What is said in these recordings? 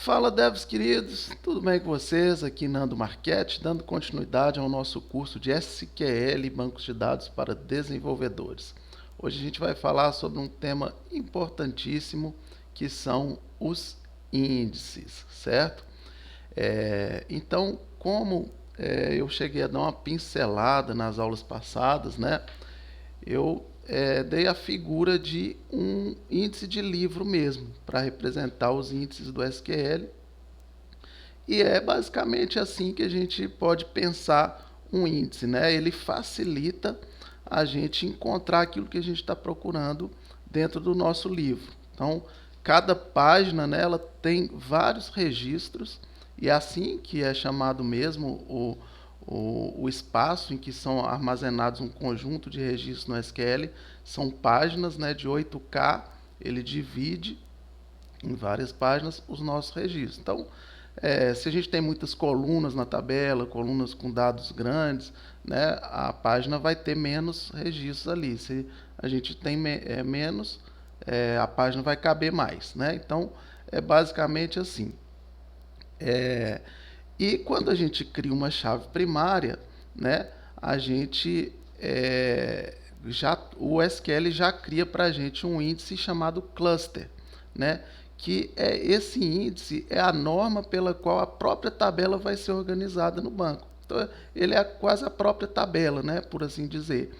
Fala, devs queridos, tudo bem com vocês? Aqui Nando Marchetti, dando continuidade ao nosso curso de SQL, Bancos de Dados para Desenvolvedores. Hoje a gente vai falar sobre um tema importantíssimo, que são os índices, certo? Então, como eu cheguei a dar uma pincelada nas aulas passadas, né? Eu dei a figura de um índice de livro mesmo, para representar os índices do SQL. E é basicamente assim que a gente pode pensar um índice, né? Ele facilita a gente encontrar aquilo que a gente está procurando dentro do nosso livro. Então, cada página, né, ela tem vários registros, e é assim que é chamado mesmo o espaço em que são armazenados um conjunto de registros no SQL. São páginas, né, de 8K, ele divide em várias páginas os nossos registros. Então, se a gente tem muitas colunas na tabela, colunas com dados grandes, né, a página vai ter menos registros ali. Se a gente tem menos, a página vai caber mais, né? Então, é basicamente assim. E quando a gente cria uma chave primária, né, a gente o SQL já cria para a gente um índice chamado cluster, né, que esse índice é a norma pela qual a própria tabela vai ser organizada no banco. Então, ele é quase a própria tabela, né, por assim dizer.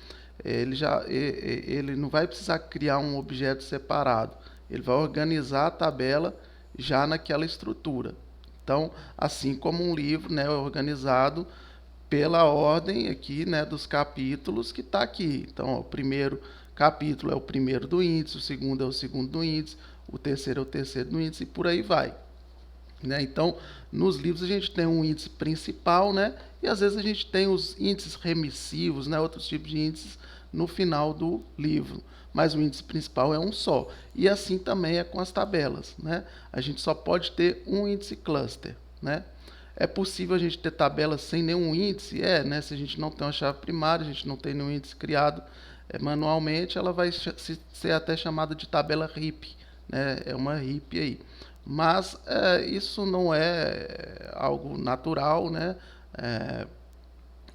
Ele não vai precisar criar um objeto separado. Ele vai organizar a tabela já naquela estrutura. Então, assim como um livro, né, é organizado pela ordem aqui, né, dos capítulos que está aqui. Então, ó, o primeiro capítulo é o primeiro do índice, o segundo é o segundo do índice, o terceiro é o terceiro do índice e por aí vai. Né? Então, nos livros a gente tem um índice principal, né? E às vezes a gente tem os índices remissivos, né? Outros tipos de índices no final do livro. Mas o índice principal é um só. E assim também é com as tabelas, né? A gente só pode ter um índice cluster, né? É possível a gente ter tabelas sem nenhum índice? Né? Se a gente não tem uma chave primária, a gente não tem nenhum índice criado manualmente, ela vai ser até chamada de tabela RIP, né? É uma RIP aí. Mas isso não é algo natural, né? É,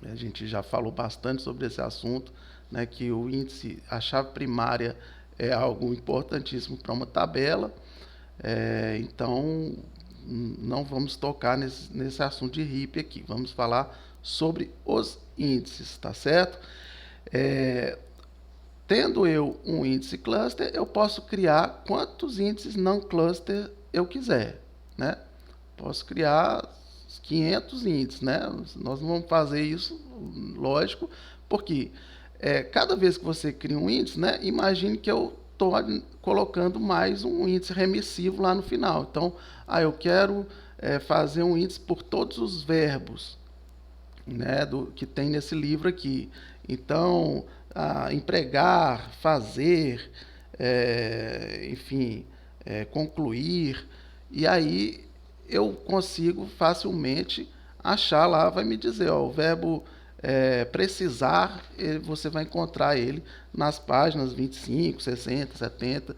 a gente já falou bastante sobre esse assunto, né? Que o índice, a chave primária é algo importantíssimo para uma tabela. Então, não vamos tocar nesse assunto de RIP aqui. Vamos falar sobre os índices, tá certo? Tendo eu um índice cluster, eu posso criar quantos índices não cluster eu quiser, né? Posso criar 500 índices, né? Nós não vamos fazer isso, lógico, porque cada vez que você cria um índice, né? Imagine que eu estou colocando mais um índice remissivo lá no final. Então, eu quero fazer um índice por todos os verbos, né, que tem nesse livro aqui. Então, empregar, fazer, enfim, concluir, e aí eu consigo facilmente achar lá, vai me dizer, ó, o verbo precisar, você vai encontrar ele nas páginas 25, 60, 70,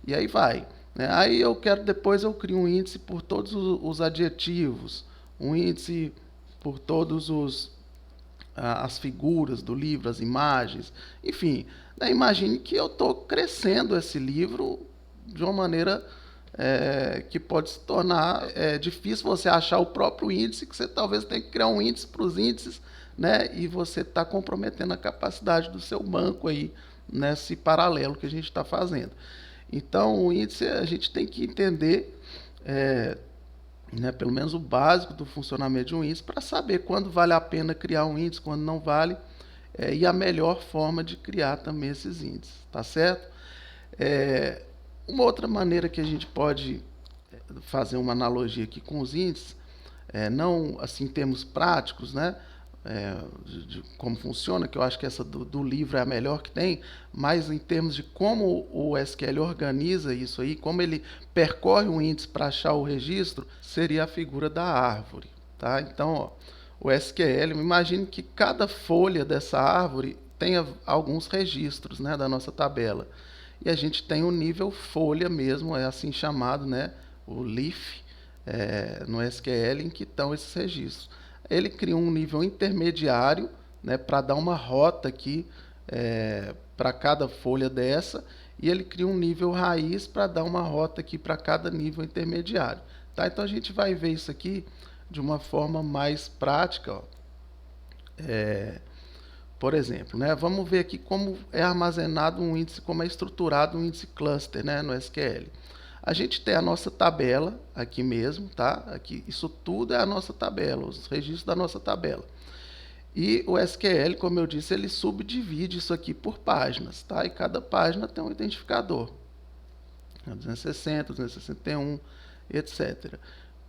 e aí vai. Né? Aí depois eu crio um índice por todos os adjetivos, um índice por todos as figuras do livro, as imagens, enfim. Né? Imagine que eu estou crescendo esse livro de uma maneira que pode se tornar difícil você achar o próprio índice, que você talvez tenha que criar um índice para os índices, né? E você está comprometendo a capacidade do seu banco aí nesse paralelo que a gente está fazendo. Então, o índice a gente tem que entender, né, pelo menos o básico do funcionamento de um índice, para saber quando vale a pena criar um índice, quando não vale, e a melhor forma de criar também esses índices, tá certo? Uma outra maneira que a gente pode fazer uma analogia aqui com os índices, não assim em termos práticos, né, de como funciona, que eu acho que essa do livro é a melhor que tem, mas em termos de como o SQL organiza isso aí, como ele percorre um índice para achar o registro, seria a figura da árvore. Tá? Então, ó, o SQL, imagine que cada folha dessa árvore tenha alguns registros, né, da nossa tabela. E a gente tem o nível folha mesmo, é assim chamado, né, o leaf, no SQL em que estão esses registros. Ele cria um nível intermediário, né, para dar uma rota aqui para cada folha dessa, e ele cria um nível raiz para dar uma rota aqui para cada nível intermediário. Tá? Então a gente vai ver isso aqui de uma forma mais prática. Ó. Por exemplo, né, vamos ver aqui como é armazenado um índice, como é estruturado um índice cluster, né, no SQL. A gente tem a nossa tabela aqui mesmo, tá? Aqui, isso tudo é a nossa tabela, os registros da nossa tabela. E o SQL, como eu disse, ele subdivide isso aqui por páginas, tá? E cada página tem um identificador. 260, 261, etc.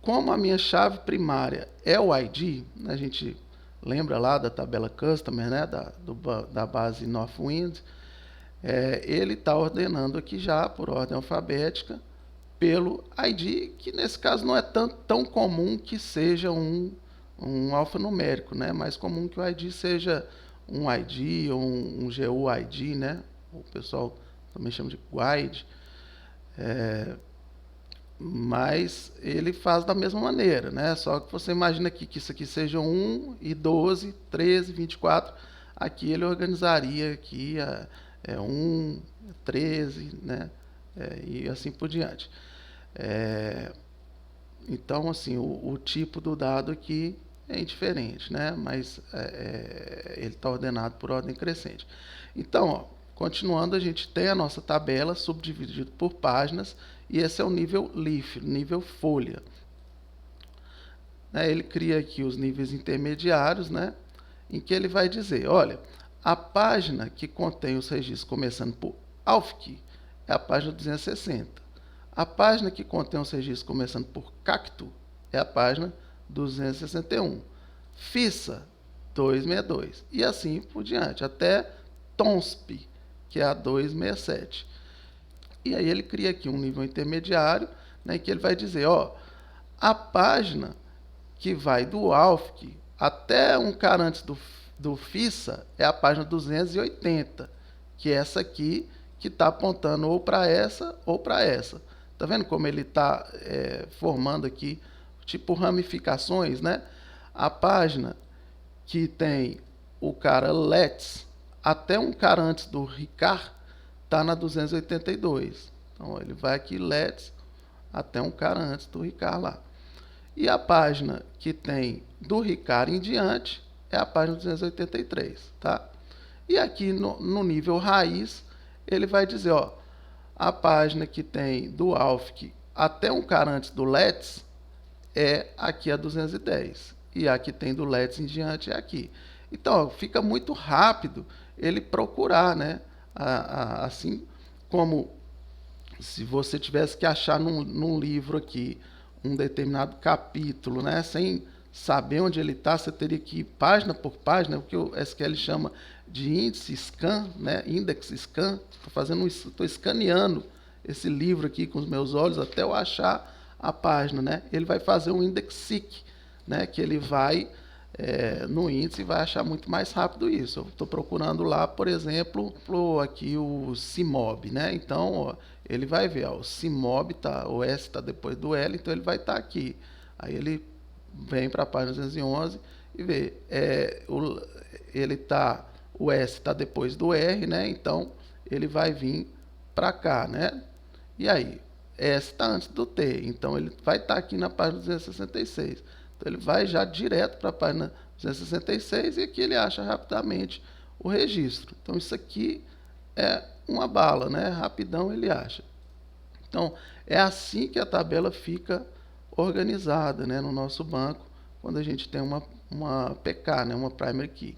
Como a minha chave primária é o ID, a gente lembra lá da tabela Customer, né? da base Northwind, ele está ordenando aqui já por ordem alfabética pelo ID, que nesse caso não é tão comum que seja um alfanumérico, né? Mais comum que o ID seja um ID ou um GUID, né? O pessoal também chama de GUID. Mas ele faz da mesma maneira, né? Só que você imagina aqui que isso aqui seja 1 e 12, 13, 24. Aqui ele organizaria aqui 1, 13, né? E assim por diante. Então, assim, o tipo do dado aqui é indiferente, né? Mas ele está ordenado por ordem crescente. Então, ó, continuando, a gente tem a nossa tabela subdividida por páginas, e esse é o nível leaf, nível folha. Ele cria aqui os níveis intermediários, né? Em que ele vai dizer, olha, a página que contém os registros começando por ALFKey é a página 260. A página que contém os registros começando por Cacto é a página 261. FISA 262. E assim por diante, até TONSP, que é a 267. E aí ele cria aqui um nível intermediário, né, em que ele vai dizer, ó, a página que vai do ALFKey até um cara antes do FISA é a página 280, que é essa aqui que está apontando ou para essa ou para essa. Tá vendo como ele está formando aqui, tipo ramificações, né? A página que tem o cara Let's até um cara antes do Ricard está na 282. Então ele vai aqui Let's até um cara antes do Ricard lá. E a página que tem do Ricard em diante é a página 283, tá? E aqui no nível raiz ele vai dizer, ó, a página que tem do ALFKey até um cara antes do Let's é aqui a 210. E a que tem do Let's em diante é aqui. Então, ó, fica muito rápido ele procurar, né? Assim como se você tivesse que achar num livro aqui um determinado capítulo, né? Sem saber onde ele está, você teria que ir página por página, o que o SQL chama de índice scan, né? Index scan. Estou escaneando esse livro aqui com os meus olhos até eu achar a página, né? Ele vai fazer um index seek, né? Que ele vai no índice e vai achar muito mais rápido isso. Eu estou procurando lá, por exemplo, aqui o CIMOB, né? Então, ó, ele vai ver, ó, o CIMOB o S está depois do L, então ele vai estar aqui. Aí ele vem para a página 211 e vê, o S está depois do R, né? Então ele vai vir para cá, né? E aí, S está antes do T, então ele vai estar aqui na página 266. Então ele vai já direto para a página 266 e aqui ele acha rapidamente o registro. Então isso aqui é uma bala, né? Rapidão ele acha. Então é assim que a tabela fica organizada, né, no nosso banco, quando a gente tem uma PK, né, uma Primary Key.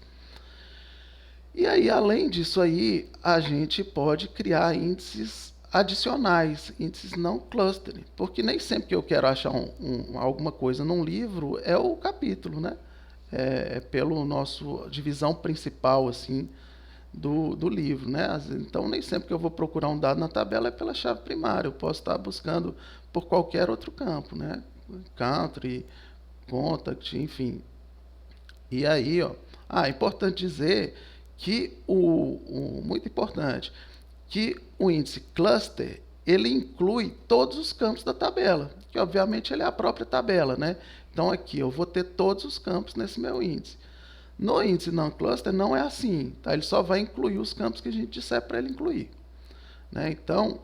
E aí, além disso aí, a gente pode criar índices adicionais, índices não clustering, porque nem sempre que eu quero achar alguma coisa num livro é o capítulo, né? É pelo nosso divisão principal, assim, do livro, né? Então, nem sempre que eu vou procurar um dado na tabela é pela chave primária, eu posso estar buscando por qualquer outro campo, né? Country, contact, enfim. E aí, ó, é importante dizer que muito importante, que o índice cluster ele inclui todos os campos da tabela, que obviamente ele é a própria tabela, né? Então aqui eu vou ter todos os campos nesse meu índice. No índice non-cluster não é assim, tá? Ele só vai incluir os campos que a gente disser para ele incluir, né? Então,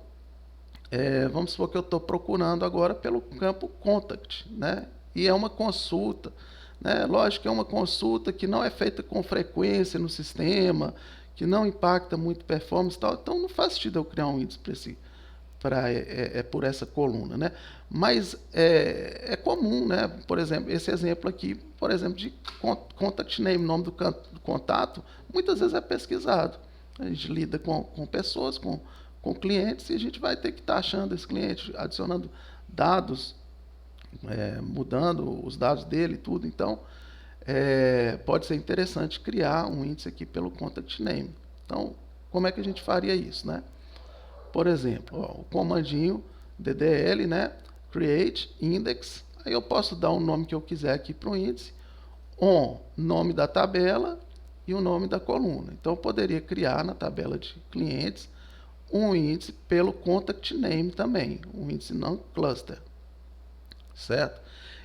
vamos supor que eu estou procurando agora pelo campo contact, né? E é uma consulta, né? Lógico que é uma consulta que não é feita com frequência no sistema, que não impacta muito performance e tal, então não faz sentido eu criar um índice para esse, por essa coluna, né? Mas é comum, né? Por exemplo, esse exemplo aqui, por exemplo, de contact name, nome do contato, muitas vezes é pesquisado. A gente lida com pessoas, com clientes, e a gente vai ter que estar achando esse cliente, adicionando dados, mudando os dados dele e tudo. Então, pode ser interessante criar um índice aqui pelo contact name. Então, como é que a gente faria isso, né? Por exemplo, ó, o comandinho DDL, né? Create index. Aí eu posso dar o nome que eu quiser aqui para o índice, nome da tabela e o nome da coluna. Então eu poderia criar na tabela de clientes um índice pelo contact name também, um índice não cluster, certo?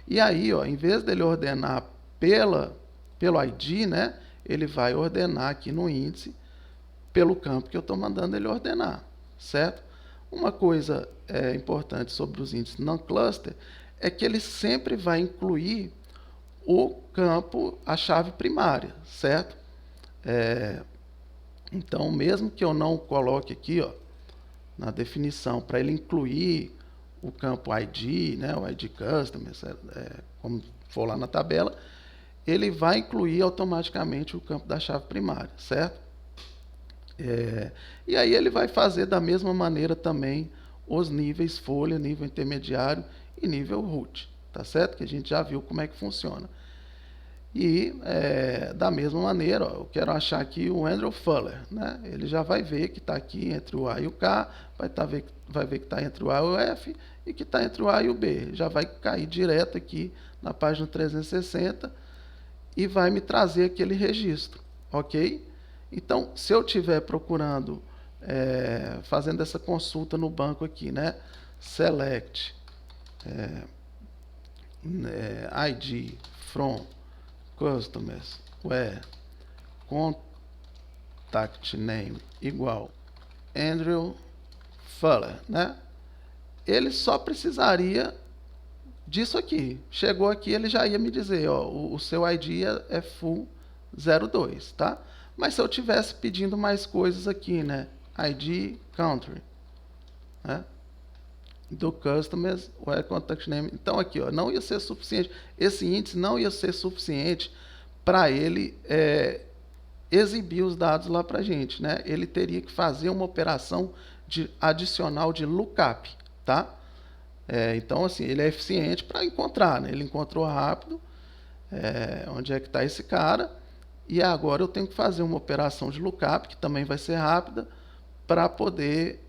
E aí, ó, em vez dele ordenar pelo ID, né? Ele vai ordenar aqui no índice pelo campo que eu estou mandando ele ordenar, certo? Uma coisa importante sobre os índices não cluster é que ele sempre vai incluir o campo, a chave primária, certo? Então, mesmo que eu não coloque aqui, ó, na definição, para ele incluir o campo ID, né, o ID Customer, como for lá na tabela, ele vai incluir automaticamente o campo da chave primária, certo? E aí ele vai fazer da mesma maneira também os níveis folha, nível intermediário e nível root, tá certo? Que a gente já viu como é que funciona. E da mesma maneira, ó, eu quero achar aqui o Andrew Fuller, né? Ele já vai ver que está aqui entre o A e o K, vai ver que está entre o A e o F e que está entre o A e o B. Já vai cair direto aqui na página 360 e vai me trazer aquele registro, ok? Então, se eu estiver procurando, fazendo essa consulta no banco aqui, né? Select ID from customers where contact name igual Andrew Fuller, né? Ele só precisaria disso aqui. Chegou aqui, ele já ia me dizer, ó, o seu ID é full 02, tá? Mas se eu tivesse pedindo mais coisas aqui, né? ID country, né? Do customers where contact name. Então aqui, ó, não ia ser suficiente. Esse índice não ia ser suficiente para ele exibir os dados lá para a gente, né? Ele teria que fazer uma operação adicional de lookup, tá? Então, assim, ele é eficiente para encontrar, né? Ele encontrou rápido onde é que está esse cara, e agora eu tenho que fazer uma operação de lookup, que também vai ser rápida, para poder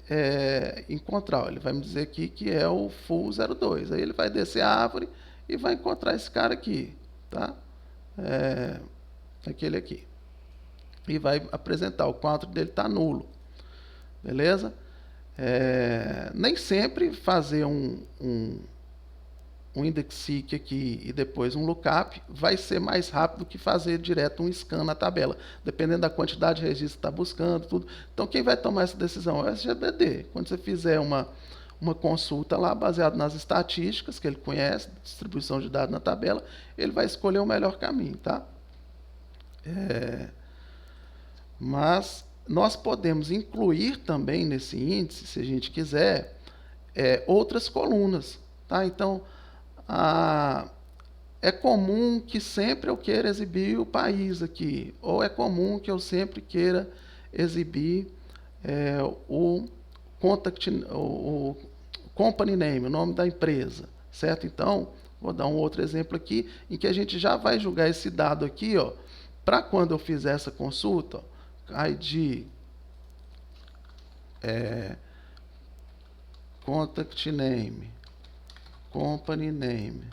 encontrar. Ele vai me dizer aqui que é o full 02. Aí ele vai descer a árvore e vai encontrar esse cara aqui, tá? Aquele aqui. E vai apresentar, o country dele está nulo. Beleza? Nem sempre fazer um index seek aqui e depois um lookup vai ser mais rápido que fazer direto um scan na tabela, dependendo da quantidade de registro que está buscando, tudo. Então, quem vai tomar essa decisão é o SGBD. Quando você fizer uma consulta lá, baseado nas estatísticas que ele conhece, distribuição de dados na tabela, ele vai escolher o melhor caminho, tá? Mas nós podemos incluir também nesse índice, se a gente quiser, outras colunas, tá? Então, é comum que sempre eu queira exibir o país aqui, ou é comum que eu sempre queira exibir o company name, o nome da empresa, certo? Então, vou dar um outro exemplo aqui, em que a gente já vai julgar esse dado aqui, ó, para quando eu fizer essa consulta, ó, ID, contact name, company name,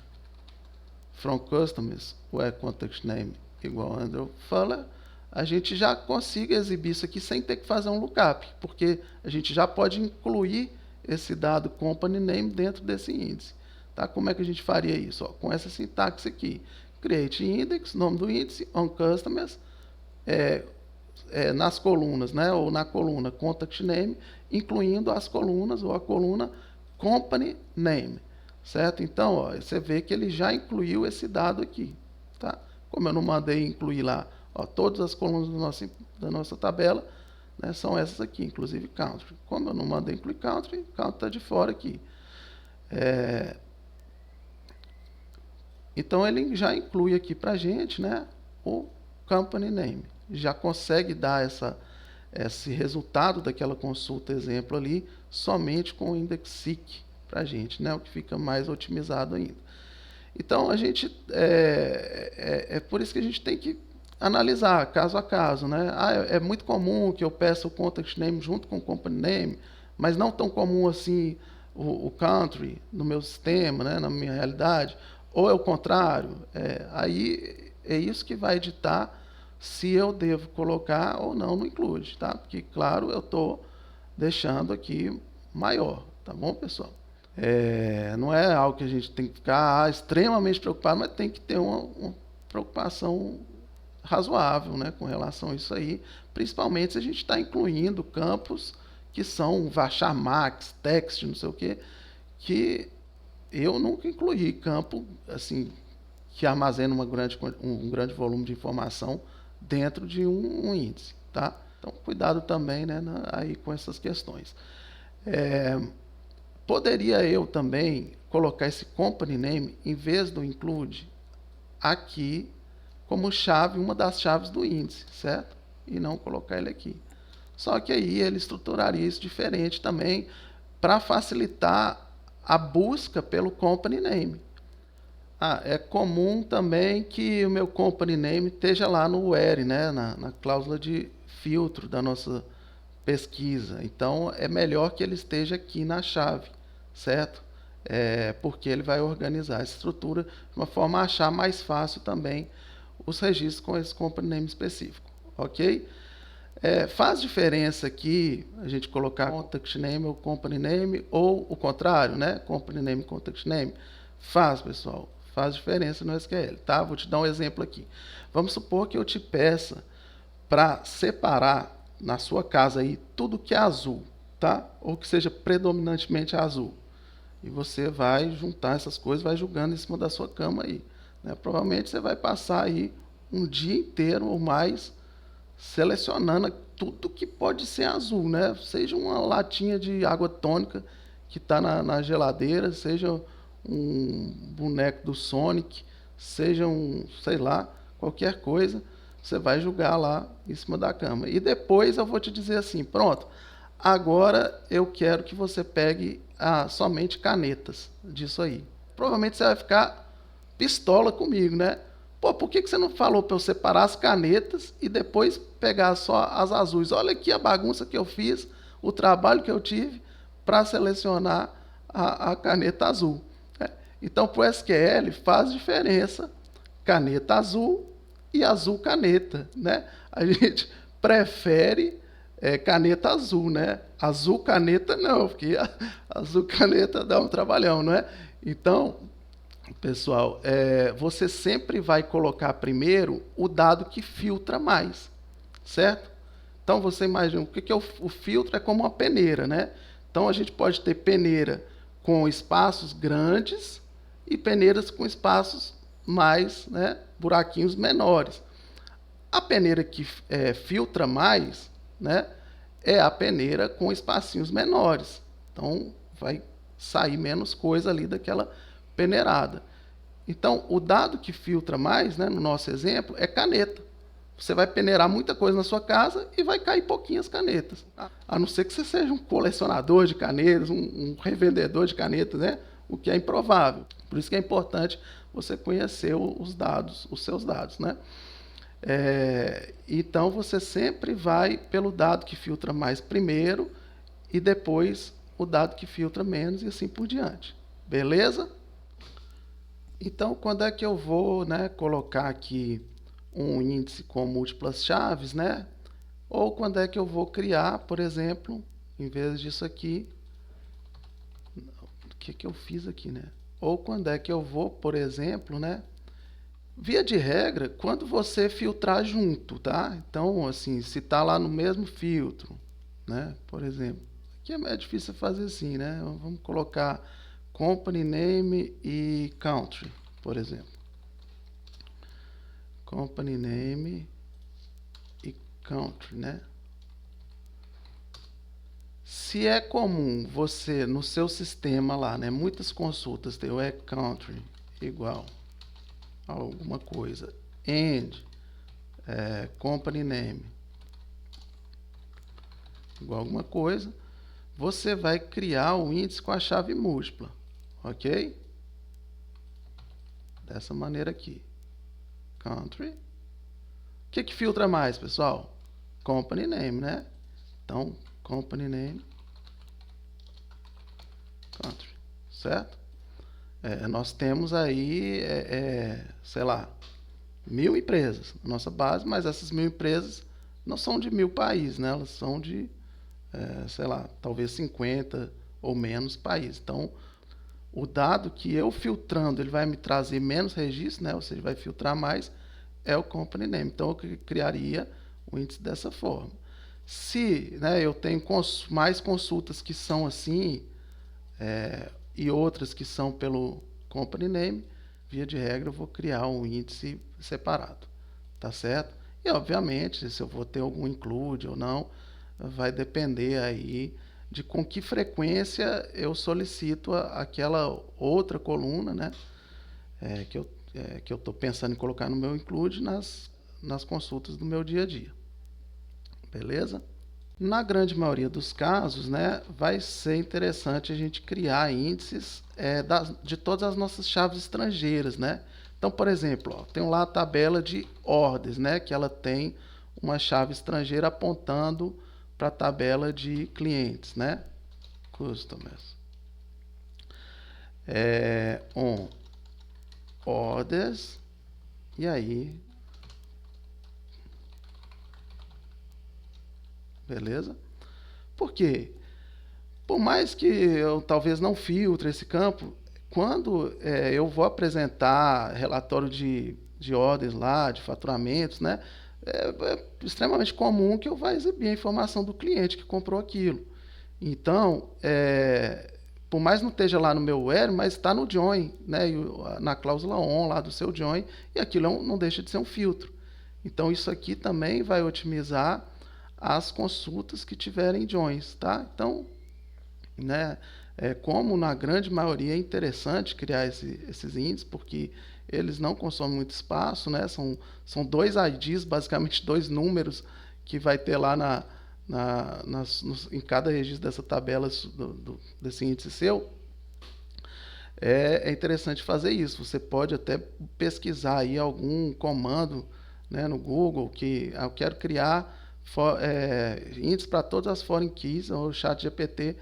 from customers, where contact name igual Andrew Fuller, a gente já consiga exibir isso aqui sem ter que fazer um lookup, porque a gente já pode incluir esse dado company name dentro desse índice. Tá? Como é que a gente faria isso? Ó, com essa sintaxe aqui. Create index, nome do índice, on customers, nas colunas, né? Ou na coluna contact name, incluindo as colunas ou a coluna company name. Certo? Então, ó, você vê que ele já incluiu esse dado aqui. Tá? Como eu não mandei incluir lá, ó, todas as colunas da nossa tabela, né, são essas aqui, inclusive country. Como eu não mandei incluir country está de fora aqui. Então ele já inclui aqui para a gente, né, o company name. Já consegue dar esse resultado daquela consulta exemplo ali somente com o index seek para a gente, né, o que fica mais otimizado ainda. Então a gente é por isso que a gente tem que analisar caso a caso, né? É muito comum que eu peça o contact name junto com o company name, mas não tão comum assim o country no meu sistema, né? Na minha realidade, ou é o contrário. Aí é isso que vai ditar se eu devo colocar ou não no include, tá? Porque claro, eu estou deixando aqui maior, tá bom, pessoal? Não é algo que a gente tem que ficar extremamente preocupado, mas tem que ter uma preocupação razoável, né, com relação a isso aí, principalmente se a gente está incluindo campos que são varchar max, text, não sei o quê, que eu nunca incluí campo assim que armazena um grande volume de informação dentro de um índice, tá? Então cuidado também, né, aí com essas questões. Poderia eu também colocar esse company name em vez do include aqui como chave, uma das chaves do índice, certo? E não colocar ele aqui. Só que aí ele estruturaria isso diferente também para facilitar a busca pelo company name. É comum também que o meu company name esteja lá no where, né? na cláusula de filtro da nossa pesquisa. Então é melhor que ele esteja aqui na chave, certo? Porque ele vai organizar essa estrutura de uma forma a achar mais fácil também os registros com esse company name específico, ok? Faz diferença aqui a gente colocar contact name ou company name ou o contrário, né? Company name, contact name. Faz, pessoal, faz diferença no SQL, tá? Vou te dar um exemplo aqui. Vamos supor que eu te peça para separar na sua casa aí tudo que é azul, tá? Ou que seja predominantemente azul. E você vai juntar essas coisas, vai jogando em cima da sua cama aí, né? Provavelmente você vai passar aí um dia inteiro ou mais selecionando tudo que pode ser azul, né? Seja uma latinha de água tônica que está na geladeira, seja um boneco do Sonic, seja sei lá, qualquer coisa, você vai jogar lá em cima da cama. E depois eu vou te dizer assim, pronto, agora eu quero que você pegue somente canetas disso aí. Provavelmente você vai ficar pistola comigo, né? Pô, por que você não falou para eu separar as canetas e depois pegar só as azuis? Olha aqui a bagunça que eu fiz, o trabalho que eu tive para selecionar a caneta azul. Então, para o SQL faz diferença caneta azul e azul caneta, né? A gente prefere caneta azul, né? Azul caneta não, porque azul caneta dá um trabalhão, não é? Então, pessoal, você sempre vai colocar primeiro o dado que filtra mais, certo? Então você imagina, o que é o filtro? É como uma peneira, né? Então a gente pode ter peneira com espaços grandes e peneiras com espaços mais, né, buraquinhos menores. A peneira que filtra mais, né, é a peneira com espacinhos menores. Então vai sair menos coisa ali daquela peneirada. Então, o dado que filtra mais, né, no nosso exemplo, é caneta. Você vai peneirar muita coisa na sua casa e vai cair pouquinhas canetas. A não ser que você seja um colecionador de canetas, um revendedor de canetas, né? O que é improvável. Por isso que é importante você conhecer os dados, os seus dados, né? Então, você sempre vai pelo dado que filtra mais primeiro e depois o dado que filtra menos e assim por diante. Beleza? Então, quando é que eu vou, né, colocar aqui um índice com múltiplas chaves, né? Ou quando é que eu vou criar, por exemplo, em vez disso aqui, que eu fiz aqui, né? Ou quando é que eu vou, por exemplo, né? Via de regra, quando você filtrar junto, tá? Então, assim, se tá lá no mesmo filtro, né? Por exemplo, aqui é difícil fazer assim, né? Vamos colocar company name e country, por exemplo. Company name e country, né? Se é comum você, no seu sistema lá, né, muitas consultas tem o country igual a alguma coisa, and company name igual a alguma coisa, você vai criar o índice com a chave múltipla, ok? Dessa maneira aqui. Country. O que filtra mais, pessoal? Company name, né? Então, company name, country, certo? Nós temos aí, sei lá, 1.000 empresas na nossa base, mas essas 1.000 empresas não são de 1.000 países, né? Elas são de, sei lá, talvez 50 ou menos países. Então, o dado que eu filtrando, ele vai me trazer menos registros, né? Ou seja, vai filtrar mais, é o company name. Então, eu criaria o índice dessa forma. Se, né, eu tenho mais consultas que são assim, e outras que são pelo company name, via de regra eu vou criar um índice separado, tá certo? E obviamente, se eu vou ter algum include ou não, vai depender aí de com que frequência eu solicito aquela outra coluna, né? Que eu estou pensando em colocar no meu include nas consultas do meu dia a dia. Beleza? Na grande maioria dos casos, né, vai ser interessante a gente criar índices de todas as nossas chaves estrangeiras, né? Então, por exemplo, ó, tem lá a tabela de ordens, né, que ela tem uma chave estrangeira apontando para a tabela de clientes, né? Customers. On orders, e aí, beleza? Por quê? Por mais que eu talvez não filtre esse campo, quando eu vou apresentar relatório de ordens lá, de faturamentos, né, é extremamente comum que eu vá exibir a informação do cliente que comprou aquilo. Então, por mais não esteja lá no meu where, mas está no join, né, na cláusula on lá do seu join, e aquilo não deixa de ser um filtro. Então, isso aqui também vai otimizar as consultas que tiverem joins, tá? Então, né, como na grande maioria é interessante criar esses índices, porque eles não consomem muito espaço, né? São dois IDs, basicamente dois números que vai ter lá em cada registro dessa tabela desse índice seu. É interessante fazer isso. Você pode até pesquisar aí algum comando, né, no Google que eu quero criar índice para todas as foreign keys, ou o chat GPT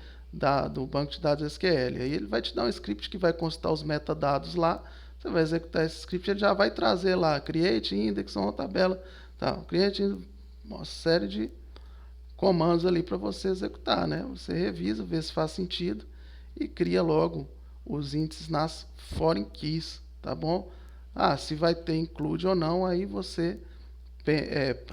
do banco de dados SQL. Aí ele vai te dar um script que vai consultar os metadados lá. Você vai executar esse script, ele já vai trazer lá create index, uma tabela, tá? Create uma série de comandos ali para você executar, né? Você revisa, vê se faz sentido e cria logo os índices nas foreign keys, tá bom? Se vai ter include ou não, aí você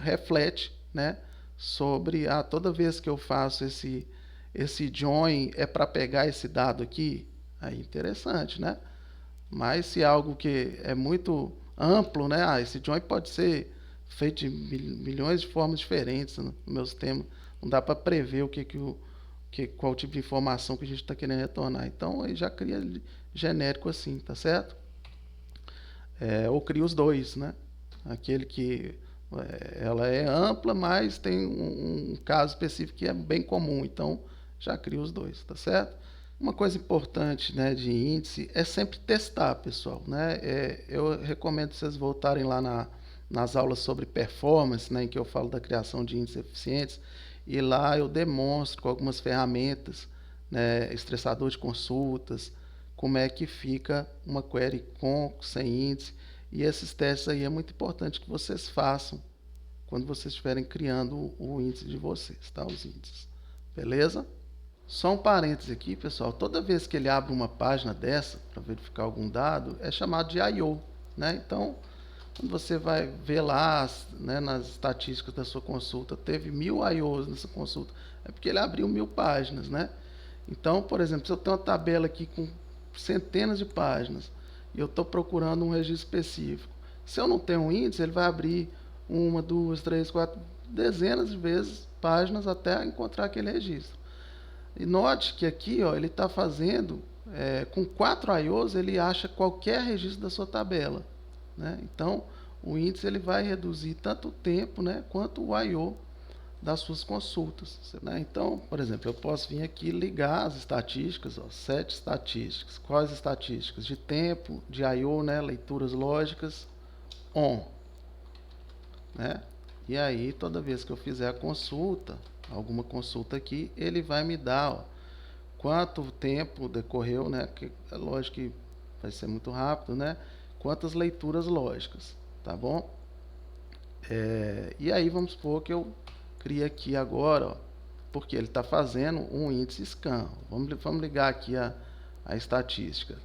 reflete, né, sobre toda vez que eu faço esse join é para pegar esse dado aqui, aí interessante, né? Mas se é algo que é muito amplo, né? Esse join pode ser feito de milhões de formas diferentes no meu sistema. Não dá para prever qual tipo de informação que a gente está querendo retornar. Então, aí já cria genérico assim, tá certo? Ou cria os dois, né? Aquele que ela é ampla, mas tem um caso específico que é bem comum. Então, já cria os dois, tá certo? Uma coisa importante, né, de índice é sempre testar, pessoal, né? Eu recomendo vocês voltarem lá nas aulas sobre performance, né, em que eu falo da criação de índices eficientes, e lá eu demonstro com algumas ferramentas, né, estressador de consultas, como é que fica uma query com, sem índice, e esses testes aí é muito importante que vocês façam quando vocês estiverem criando o índice de vocês, tá? Os índices, beleza? Só um parêntese aqui, pessoal. Toda vez que ele abre uma página dessa para verificar algum dado, é chamado de I/O, né? Então, quando você vai ver lá, né, nas estatísticas da sua consulta, teve 1000 I/Os nessa consulta, é porque ele abriu 1000 páginas, né? Então, por exemplo, se eu tenho uma tabela aqui com centenas de páginas e eu estou procurando um registro específico, se eu não tenho um índice, ele vai abrir uma, duas, três, quatro, dezenas de vezes páginas até encontrar aquele registro. E note que aqui, ó, ele está fazendo, com 4 I/Os, ele acha qualquer registro da sua tabela, né? Então, o índice ele vai reduzir tanto o tempo, né, quanto o I/O das suas consultas, né? Então, por exemplo, eu posso vir aqui ligar as estatísticas, ó, 7 estatísticas. Quais estatísticas? De tempo, de I/O, né, leituras lógicas, on, né? E aí, toda vez que eu fizer a consulta, alguma consulta aqui, ele vai me dar, ó, quanto tempo decorreu, né? Que é lógico que vai ser muito rápido, né? Quantas leituras lógicas, tá bom? E aí vamos supor que eu crie aqui agora, ó, porque ele está fazendo um índice scan. Vamos ligar aqui a estatística.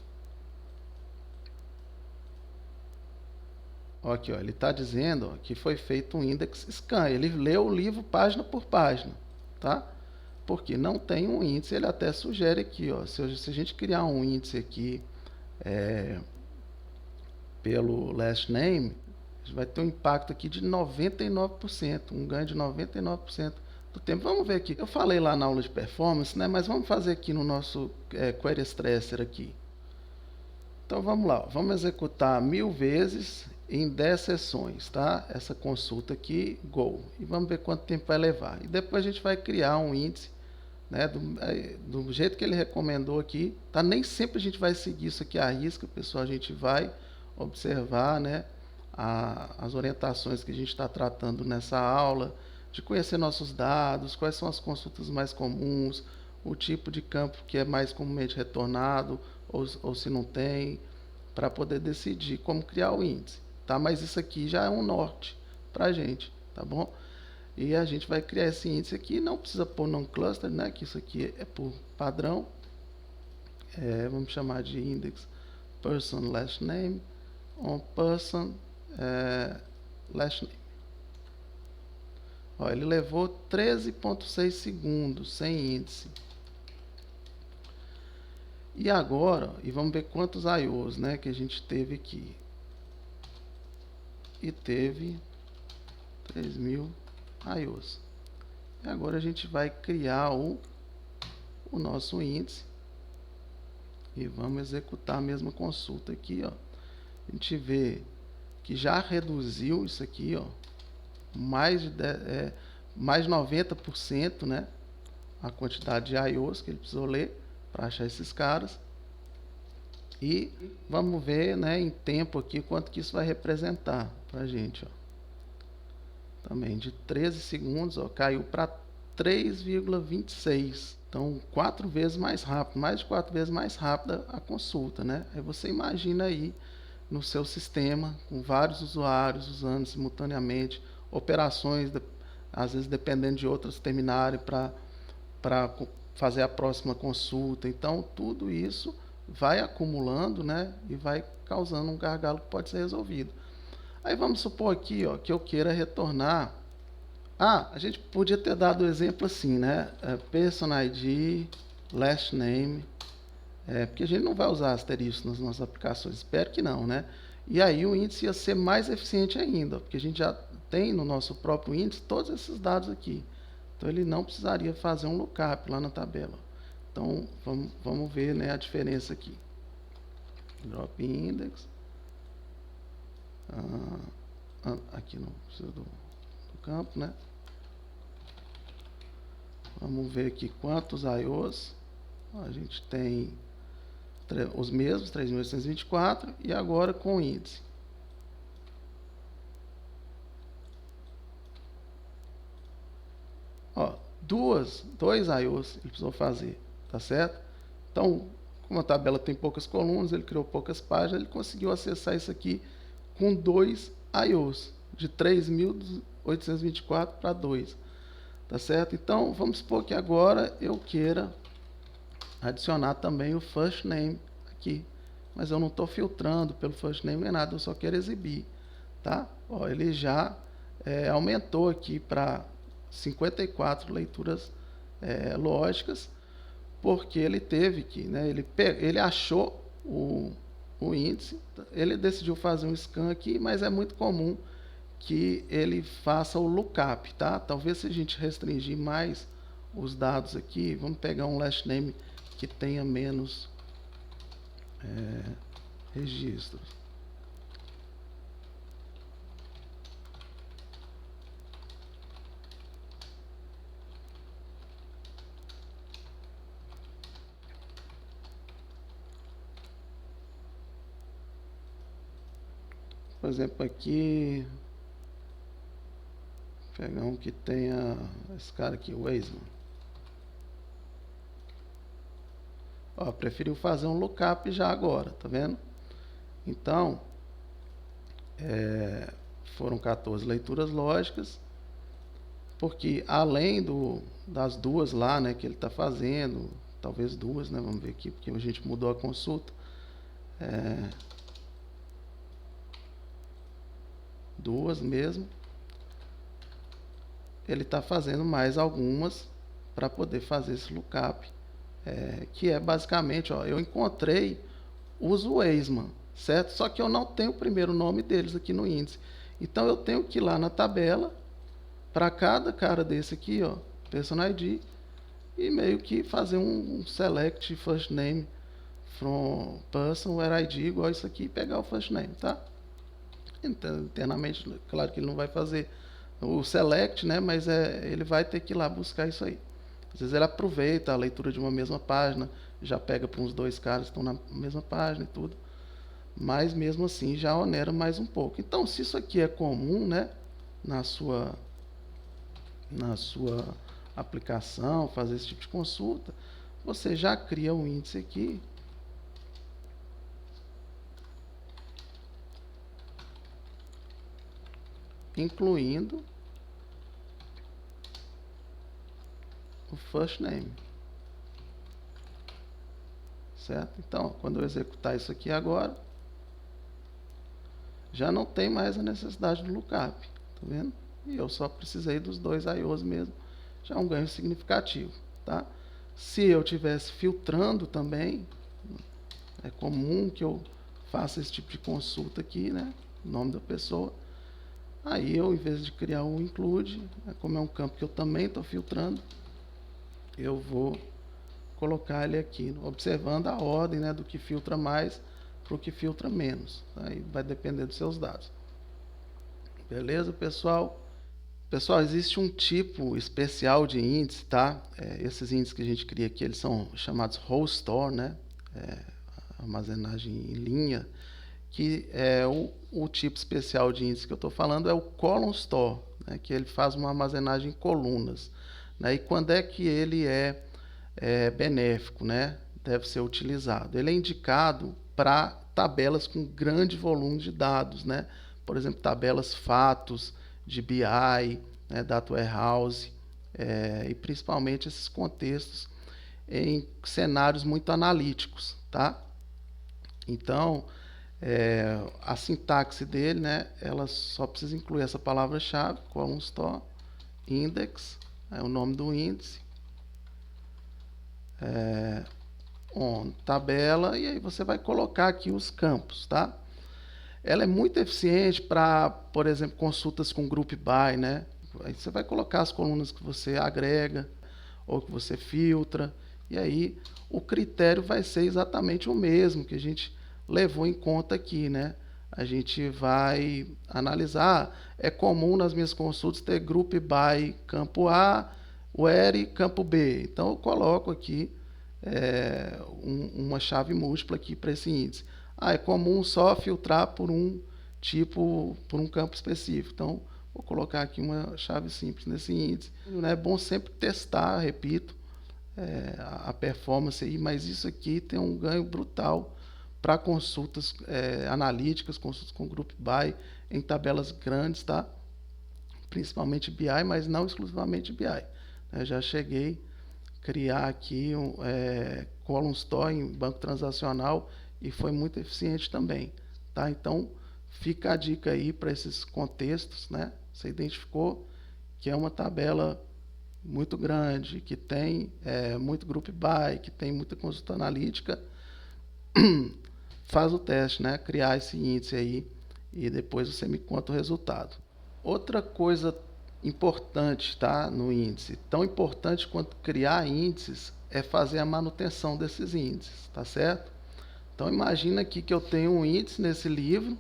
Ó, aqui, ó, ele está dizendo, ó, que foi feito um index scan. Ele leu o livro página por página, tá? Porque não tem um índice. Ele até sugere aqui, ó, se a gente criar um índice aqui pelo last name, a gente vai ter um impacto aqui de 99%, um ganho de 99% do tempo. Vamos ver aqui. Eu falei lá na aula de performance, né? Mas vamos fazer aqui no nosso Query Stresser aqui. Então vamos lá, vamos executar 1000 vezes em 10 sessões, tá? Essa consulta aqui, go. E vamos ver quanto tempo vai levar. E depois a gente vai criar um índice, né? Do jeito que ele recomendou aqui, tá? Nem sempre a gente vai seguir isso aqui à risca, pessoal. A gente vai observar, né, as orientações que a gente está tratando nessa aula, de conhecer nossos dados, quais são as consultas mais comuns, o tipo de campo que é mais comumente retornado, ou se não tem, para poder decidir como criar o índice, tá? Mas isso aqui já é um norte para a gente, tá bom? E a gente vai criar esse índice aqui, não precisa pôr non-cluster, né? Que isso aqui é por padrão. Vamos chamar de index person last name on person last name. Ó, ele levou 13,6 segundos sem índice. E agora, vamos ver quantos I/Os, né, que a gente teve aqui. E teve 3.000 I/Os. E agora a gente vai criar o nosso índice. E vamos executar a mesma consulta aqui, ó. A gente vê que já reduziu isso aqui, ó, mais de 90%, né, a quantidade de I/Os que ele precisou ler para achar esses caras. E vamos ver, né, em tempo aqui quanto que isso vai representar para a gente, ó. Também de 13 segundos, ó, caiu para 3,26. Então, 4 vezes mais rápido, mais de 4 vezes mais rápida a consulta, né? Aí você imagina aí no seu sistema, com vários usuários usando simultaneamente, operações, às vezes dependendo de outras terminarem para fazer a próxima consulta. Então, tudo isso vai acumulando, né, e vai causando um gargalo que pode ser resolvido. Aí vamos supor aqui, ó, que eu queira retornar. A gente podia ter dado o exemplo assim, né? Person ID, last name, porque a gente não vai usar asterisco nas nossas aplicações, espero que não, né? E aí o índice ia ser mais eficiente ainda, porque a gente já tem no nosso próprio índice todos esses dados aqui. Então ele não precisaria fazer um lookup lá na tabela. Então vamos ver, né, a diferença aqui. Drop index. Aqui não precisa do campo, né? Vamos ver aqui quantos I/Os. A gente tem os mesmos, 3.824, e agora com o índice. Ó, dois I/Os ele precisou fazer, tá certo? Então, como a tabela tem poucas colunas, ele criou poucas páginas, ele conseguiu acessar isso aqui com 2 I/Os, de 3.824 para 2, tá certo? Então, vamos supor que agora eu queira adicionar também o first name aqui. Mas eu não estou filtrando pelo first name nem nada, eu só quero exibir, tá? Ó, ele já aumentou aqui para 54 leituras lógicas, porque ele teve que, né, ele achou o índice, ele decidiu fazer um scan aqui, mas é muito comum que ele faça o lookup, tá? Talvez se a gente restringir mais os dados aqui, vamos pegar um last name que tenha menos registros. Por exemplo, aqui, pegar um que tenha esse cara aqui, o Weisman. Ó, preferiu fazer um lookup já agora, tá vendo? Então, foram 14 leituras lógicas, porque além das duas lá, né, que ele está fazendo, talvez duas, né, vamos ver aqui, porque a gente mudou a consulta, duas mesmo, ele está fazendo mais algumas para poder fazer esse lookup, que é basicamente, ó, eu encontrei os Weisman, certo? Só que eu não tenho o primeiro nome deles aqui no índice, então eu tenho que ir lá na tabela, para cada cara desse aqui, ó, person ID, e meio que fazer um select first name from person where ID igual isso aqui e pegar o first name, tá? Internamente, claro que ele não vai fazer o select, né? Mas ele vai ter que ir lá buscar isso aí. Às vezes ele aproveita a leitura de uma mesma página, já pega para uns dois caras que estão na mesma página e tudo. Mas mesmo assim já onera mais um pouco. Então, se isso aqui é comum, né? Na sua aplicação, fazer esse tipo de consulta, você já cria um índice aqui, incluindo o first name, certo? Então, quando eu executar isso aqui agora, já não tem mais a necessidade do lookup, tá vendo? E eu só precisei dos dois IOs mesmo, já é um ganho significativo, tá? Se eu tivesse filtrando também, é comum que eu faça esse tipo de consulta aqui, né? O nome da pessoa. Aí eu, em vez de criar um include, como é um campo que eu também estou filtrando, eu vou colocar ele aqui, observando a ordem, né, do que filtra mais para o que filtra menos. Aí vai depender dos seus dados. Beleza, pessoal? Pessoal, existe um tipo especial de índice, tá? Esses índices que a gente cria aqui, eles são chamados whole store, né? Armazenagem em linha, que é o tipo especial de índice que eu estou falando é o column store, né? Que ele faz uma armazenagem em colunas, né? E quando é que ele é benéfico, né? Deve ser utilizado. Ele é indicado para tabelas com grande volume de dados, né? Por exemplo, tabelas fatos de BI, né, Data Warehouse, e principalmente esses contextos em cenários muito analíticos, tá? Então, a sintaxe dele, né, ela só precisa incluir essa palavra-chave, column store, index, é o nome do índice, on tabela, e aí você vai colocar aqui os campos, tá? Ela é muito eficiente para, por exemplo, consultas com group by, né? Aí você vai colocar as colunas que você agrega ou que você filtra, e aí o critério vai ser exatamente o mesmo que a gente levou em conta aqui, né? A gente vai analisar, é comum nas minhas consultas ter group by campo A, where campo B. Então eu coloco aqui uma chave múltipla aqui para esse índice. É comum só filtrar por um tipo, por um campo específico. Então, vou colocar aqui uma chave simples nesse índice. É bom sempre testar, repito, a performance aí, mas isso aqui tem um ganho brutal para consultas analíticas, consultas com group by em tabelas grandes, tá? Principalmente BI, mas não exclusivamente BI. Já cheguei criar aqui column store em banco transacional e foi muito eficiente também, tá? Então fica a dica aí para esses contextos, né? Você identificou que é uma tabela muito grande, que tem muito group by, que tem muita consulta analítica, faz o teste, né? Criar esse índice aí e depois você me conta o resultado. Outra coisa importante, tá, no índice, tão importante quanto criar índices, é fazer a manutenção desses índices, tá certo? Então imagina aqui que eu tenho um índice nesse livro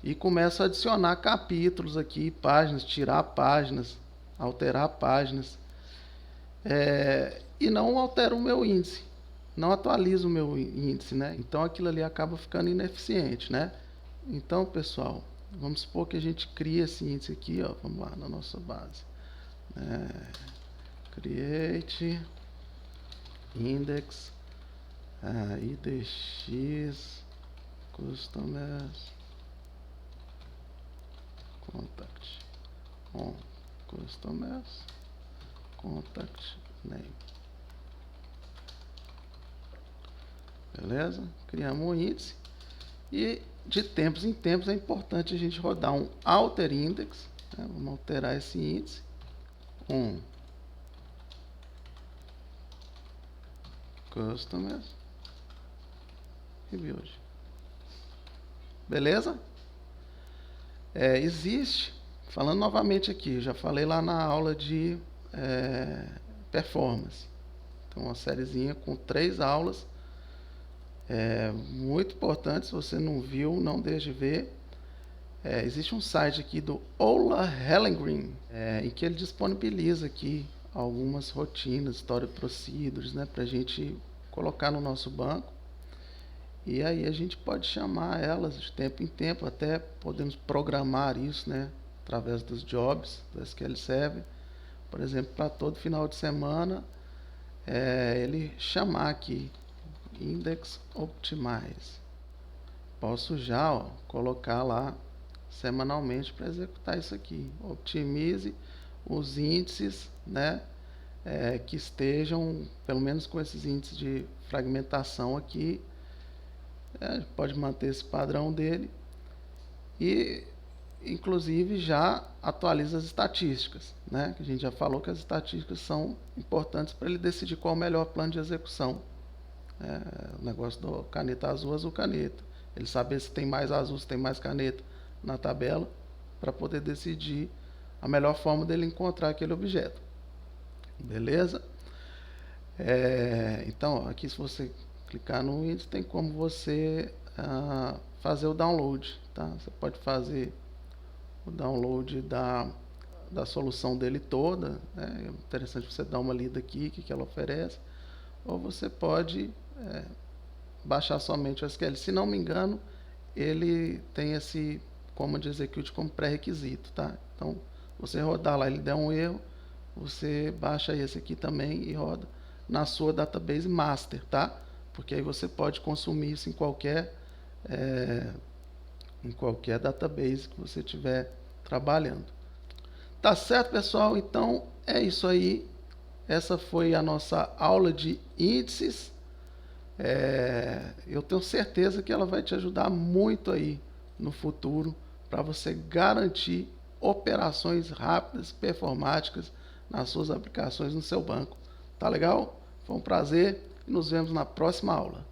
e começo a adicionar capítulos aqui, páginas, tirar páginas, alterar páginas, e não altero o meu índice, não atualizo o meu índice, né? Então aquilo ali acaba ficando ineficiente, né? Então, pessoal, vamos supor que a gente cria esse índice aqui, ó, vamos lá na nossa base. Create index IDX customers contact com customers contact name. Beleza? Criamos um índice e de tempos em tempos é importante a gente rodar um alter index, né? Vamos alterar esse índice, customers rebuild. Beleza? Existe, falando novamente aqui, já falei lá na aula de performance. Então, uma sériezinha com 3 aulas, muito importante. Se você não viu, não deixe de ver. Existe um site aqui do Ola Hellengren, em que ele disponibiliza aqui algumas rotinas, story procedures, né, para a gente colocar no nosso banco. E aí a gente pode chamar elas de tempo em tempo, até podemos programar isso, né, através dos jobs do SQL Server. Por exemplo, para todo final de semana, ele chamar aqui index optimize. Posso já colocar lá semanalmente para executar isso aqui. Optimize os índices, né, que estejam pelo menos com esses índices de fragmentação aqui. Pode manter esse padrão dele e inclusive já atualiza as estatísticas, né? Que a gente já falou que as estatísticas são importantes para ele decidir qual é o melhor plano de execução. O negócio do caneta azul, azul caneta. Ele saber se tem mais azul, se tem mais caneta na tabela, para poder decidir a melhor forma dele encontrar aquele objeto. Beleza? Então, aqui se você clicar no índice, tem como você fazer o download, tá? Você pode fazer o download da solução dele toda, né? É interessante você dar uma lida aqui, o que ela oferece, ou você pode baixar somente o SQL. Se não me engano, ele tem esse command execute como pré-requisito, tá? Então, você rodar lá, ele der um erro, você baixa esse aqui também e roda na sua database master, tá? Porque aí você pode consumir isso em qualquer database que você estiver trabalhando. Tá certo, pessoal? Então é isso aí. Essa foi a nossa aula de índices. Eu tenho certeza que ela vai te ajudar muito aí no futuro para você garantir operações rápidas, performáticas nas suas aplicações no seu banco. Tá legal? Foi um prazer e nos vemos na próxima aula.